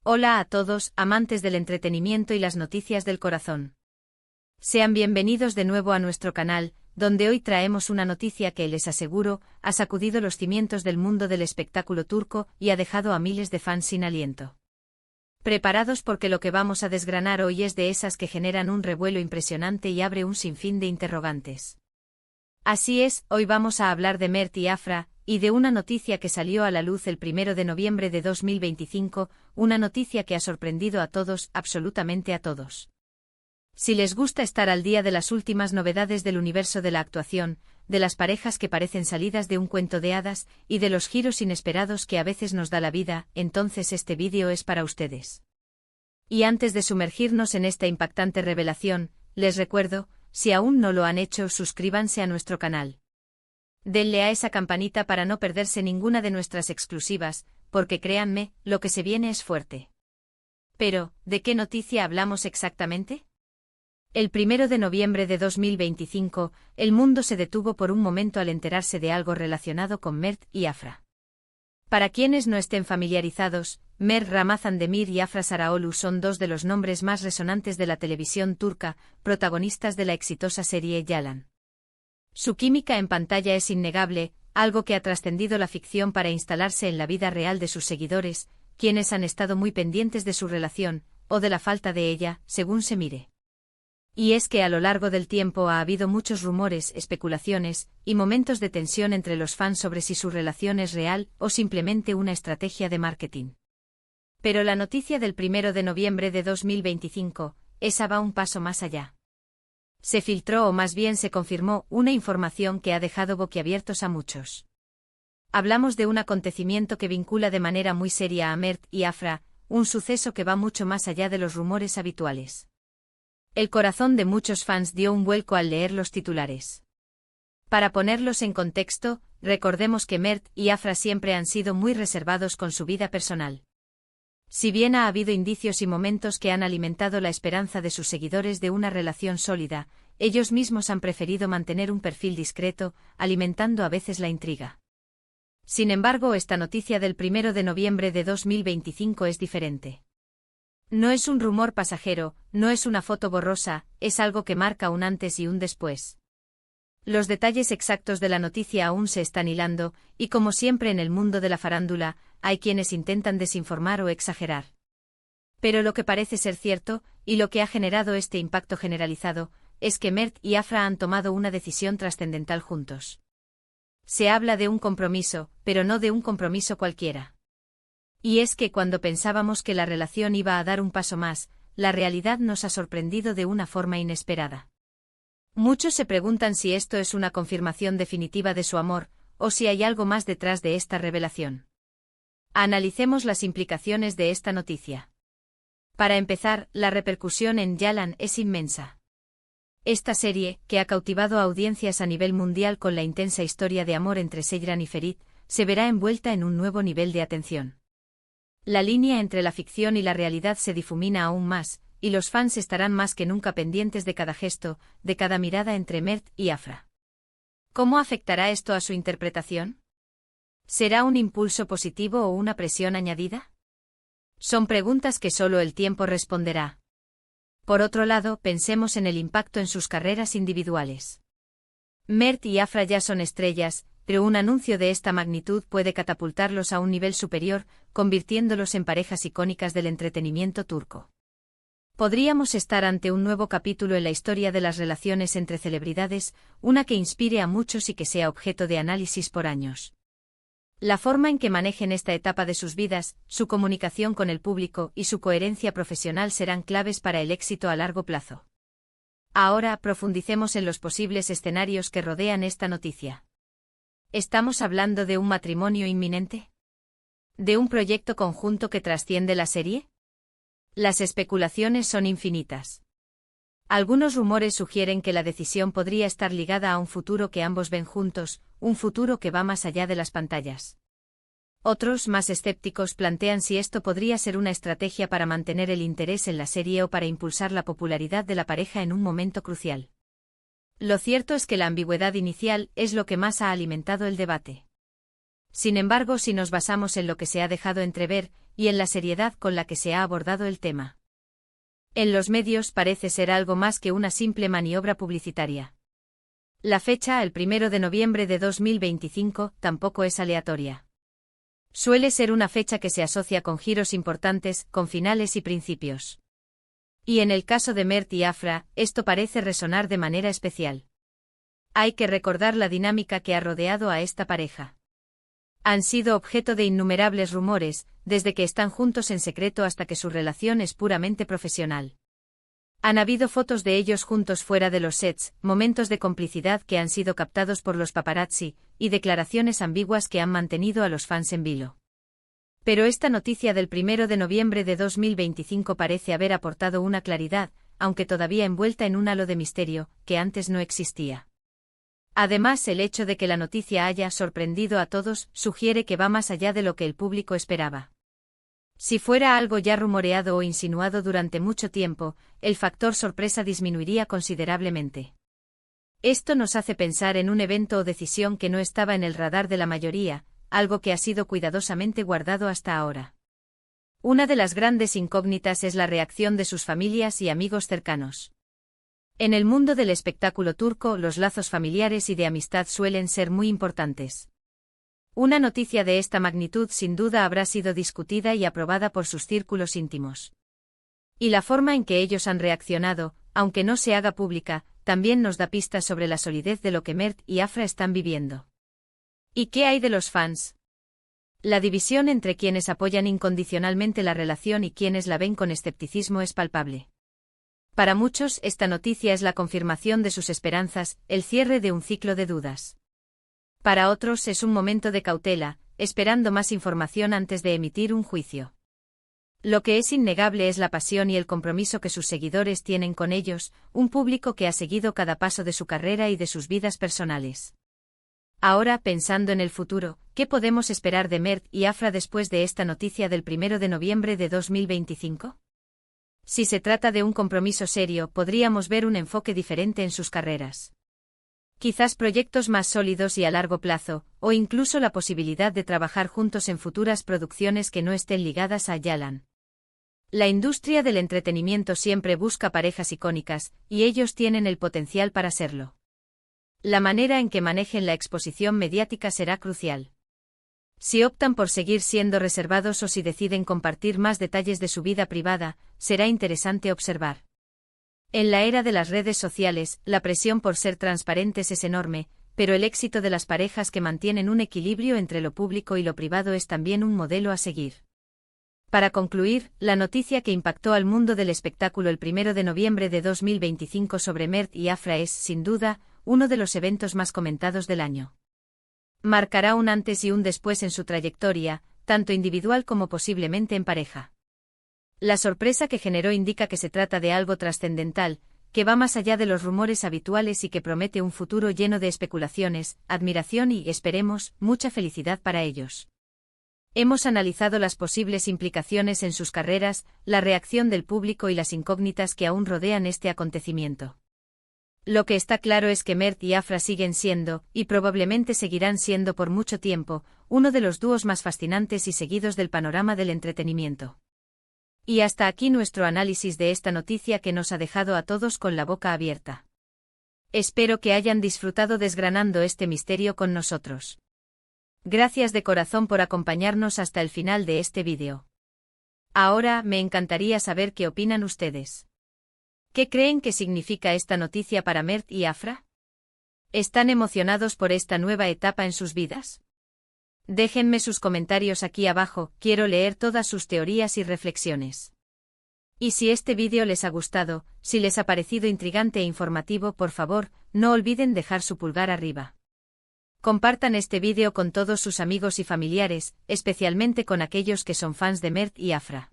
Hola a todos, amantes del entretenimiento y las noticias del corazón. Sean bienvenidos de nuevo a nuestro canal, donde hoy traemos una noticia que, les aseguro, ha sacudido los cimientos del mundo del espectáculo turco y ha dejado a miles de fans sin aliento. Preparados porque lo que vamos a desgranar hoy es de esas que generan un revuelo impresionante y abre un sinfín de interrogantes. Así es, hoy vamos a hablar de Mert y Afra, y de una noticia que salió a la luz el 1 de noviembre de 2025, una noticia que ha sorprendido a todos, absolutamente a todos. Si les gusta estar al día de las últimas novedades del universo de la actuación, de las parejas que parecen salidas de un cuento de hadas, y de los giros inesperados que a veces nos da la vida, entonces este vídeo es para ustedes. Y antes de sumergirnos en esta impactante revelación, les recuerdo, si aún no lo han hecho, suscríbanse a nuestro canal. Denle a esa campanita para no perderse ninguna de nuestras exclusivas, porque créanme, lo que se viene es fuerte. Pero, ¿de qué noticia hablamos exactamente? El 1 de noviembre de 2025, el mundo se detuvo por un momento al enterarse de algo relacionado con Mert y Afra. Para quienes no estén familiarizados, Mert Ramazan Demir y Afra Saraoğlu son dos de los nombres más resonantes de la televisión turca, protagonistas de la exitosa serie Yalan. Su química en pantalla es innegable, algo que ha trascendido la ficción para instalarse en la vida real de sus seguidores, quienes han estado muy pendientes de su relación, o de la falta de ella, según se mire. Y es que a lo largo del tiempo ha habido muchos rumores, especulaciones, y momentos de tensión entre los fans sobre si su relación es real o simplemente una estrategia de marketing. Pero la noticia del 1 de noviembre de 2025, esa va un paso más allá. Se filtró o más bien se confirmó una información que ha dejado boquiabiertos a muchos. Hablamos de un acontecimiento que vincula de manera muy seria a Mert y Afra, un suceso que va mucho más allá de los rumores habituales. El corazón de muchos fans dio un vuelco al leer los titulares. Para ponerlos en contexto, recordemos que Mert y Afra siempre han sido muy reservados con su vida personal. Si bien ha habido indicios y momentos que han alimentado la esperanza de sus seguidores de una relación sólida, ellos mismos han preferido mantener un perfil discreto, alimentando a veces la intriga. Sin embargo, esta noticia del 1 de noviembre de 2025 es diferente. No es un rumor pasajero, no es una foto borrosa, es algo que marca un antes y un después. Los detalles exactos de la noticia aún se están hilando, y como siempre en el mundo de la farándula, hay quienes intentan desinformar o exagerar. Pero lo que parece ser cierto, y lo que ha generado este impacto generalizado, es que Mert y Afra han tomado una decisión trascendental juntos. Se habla de un compromiso, pero no de un compromiso cualquiera. Y es que cuando pensábamos que la relación iba a dar un paso más, la realidad nos ha sorprendido de una forma inesperada. Muchos se preguntan si esto es una confirmación definitiva de su amor, o si hay algo más detrás de esta revelación. Analicemos las implicaciones de esta noticia. Para empezar, la repercusión en Yalan es inmensa. Esta serie, que ha cautivado a audiencias a nivel mundial con la intensa historia de amor entre Seyran y Ferit, se verá envuelta en un nuevo nivel de atención. La línea entre la ficción y la realidad se difumina aún más, y los fans estarán más que nunca pendientes de cada gesto, de cada mirada entre Mert y Afra. ¿Cómo afectará esto a su interpretación? ¿Será un impulso positivo o una presión añadida? Son preguntas que solo el tiempo responderá. Por otro lado, pensemos en el impacto en sus carreras individuales. Mert y Afra ya son estrellas, pero un anuncio de esta magnitud puede catapultarlos a un nivel superior, convirtiéndolos en parejas icónicas del entretenimiento turco. Podríamos estar ante un nuevo capítulo en la historia de las relaciones entre celebridades, una que inspire a muchos y que sea objeto de análisis por años. La forma en que manejen esta etapa de sus vidas, su comunicación con el público y su coherencia profesional serán claves para el éxito a largo plazo. Ahora profundicemos en los posibles escenarios que rodean esta noticia. ¿Estamos hablando de un matrimonio inminente? ¿De un proyecto conjunto que trasciende la serie? Las especulaciones son infinitas. Algunos rumores sugieren que la decisión podría estar ligada a un futuro que ambos ven juntos, un futuro que va más allá de las pantallas. Otros, más escépticos, plantean si esto podría ser una estrategia para mantener el interés en la serie o para impulsar la popularidad de la pareja en un momento crucial. Lo cierto es que la ambigüedad inicial es lo que más ha alimentado el debate. Sin embargo, si nos basamos en lo que se ha dejado entrever, y en la seriedad con la que se ha abordado el tema en los medios, parece ser algo más que una simple maniobra publicitaria. La fecha, el 1 de noviembre de 2025, tampoco es aleatoria. Suele ser una fecha que se asocia con giros importantes, con finales y principios. Y en el caso de Mert y Afra, esto parece resonar de manera especial. Hay que recordar la dinámica que ha rodeado a esta pareja. Han sido objeto de innumerables rumores, desde que están juntos en secreto hasta que su relación es puramente profesional. Han habido fotos de ellos juntos fuera de los sets, momentos de complicidad que han sido captados por los paparazzi, y declaraciones ambiguas que han mantenido a los fans en vilo. Pero esta noticia del 1 de noviembre de 2025 parece haber aportado una claridad, aunque todavía envuelta en un halo de misterio, que antes no existía. Además, el hecho de que la noticia haya sorprendido a todos sugiere que va más allá de lo que el público esperaba. Si fuera algo ya rumoreado o insinuado durante mucho tiempo, el factor sorpresa disminuiría considerablemente. Esto nos hace pensar en un evento o decisión que no estaba en el radar de la mayoría, algo que ha sido cuidadosamente guardado hasta ahora. Una de las grandes incógnitas es la reacción de sus familias y amigos cercanos. En el mundo del espectáculo turco, los lazos familiares y de amistad suelen ser muy importantes. Una noticia de esta magnitud sin duda habrá sido discutida y aprobada por sus círculos íntimos. Y la forma en que ellos han reaccionado, aunque no se haga pública, también nos da pistas sobre la solidez de lo que Mert y Afra están viviendo. ¿Y qué hay de los fans? La división entre quienes apoyan incondicionalmente la relación y quienes la ven con escepticismo es palpable. Para muchos, esta noticia es la confirmación de sus esperanzas, el cierre de un ciclo de dudas. Para otros es un momento de cautela, esperando más información antes de emitir un juicio. Lo que es innegable es la pasión y el compromiso que sus seguidores tienen con ellos, un público que ha seguido cada paso de su carrera y de sus vidas personales. Ahora, pensando en el futuro, ¿qué podemos esperar de Mert y Afra después de esta noticia del 1 de noviembre de 2025? Si se trata de un compromiso serio, podríamos ver un enfoque diferente en sus carreras. Quizás proyectos más sólidos y a largo plazo, o incluso la posibilidad de trabajar juntos en futuras producciones que no estén ligadas a Yalan. La industria del entretenimiento siempre busca parejas icónicas, y ellos tienen el potencial para serlo. La manera en que manejen la exposición mediática será crucial. Si optan por seguir siendo reservados o si deciden compartir más detalles de su vida privada, será interesante observar. En la era de las redes sociales, la presión por ser transparentes es enorme, pero el éxito de las parejas que mantienen un equilibrio entre lo público y lo privado es también un modelo a seguir. Para concluir, la noticia que impactó al mundo del espectáculo el 1 de noviembre de 2025 sobre Mert y Afra es, sin duda, uno de los eventos más comentados del año. Marcará un antes y un después en su trayectoria, tanto individual como posiblemente en pareja. La sorpresa que generó indica que se trata de algo trascendental, que va más allá de los rumores habituales y que promete un futuro lleno de especulaciones, admiración y, esperemos, mucha felicidad para ellos. Hemos analizado las posibles implicaciones en sus carreras, la reacción del público y las incógnitas que aún rodean este acontecimiento. Lo que está claro es que Mert y Afra siguen siendo, y probablemente seguirán siendo por mucho tiempo, uno de los dúos más fascinantes y seguidos del panorama del entretenimiento. Y hasta aquí nuestro análisis de esta noticia que nos ha dejado a todos con la boca abierta. Espero que hayan disfrutado desgranando este misterio con nosotros. Gracias de corazón por acompañarnos hasta el final de este vídeo. Ahora, me encantaría saber qué opinan ustedes. ¿Qué creen que significa esta noticia para Mert y Afra? ¿Están emocionados por esta nueva etapa en sus vidas? Déjenme sus comentarios aquí abajo, quiero leer todas sus teorías y reflexiones. Y si este vídeo les ha gustado, si les ha parecido intrigante e informativo, por favor, no olviden dejar su pulgar arriba. Compartan este vídeo con todos sus amigos y familiares, especialmente con aquellos que son fans de Mert y Afra.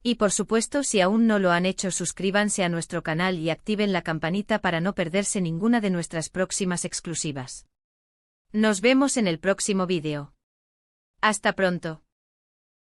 Y por supuesto, si aún no lo han hecho, suscríbanse a nuestro canal y activen la campanita para no perderse ninguna de nuestras próximas exclusivas. Nos vemos en el próximo vídeo. Hasta pronto.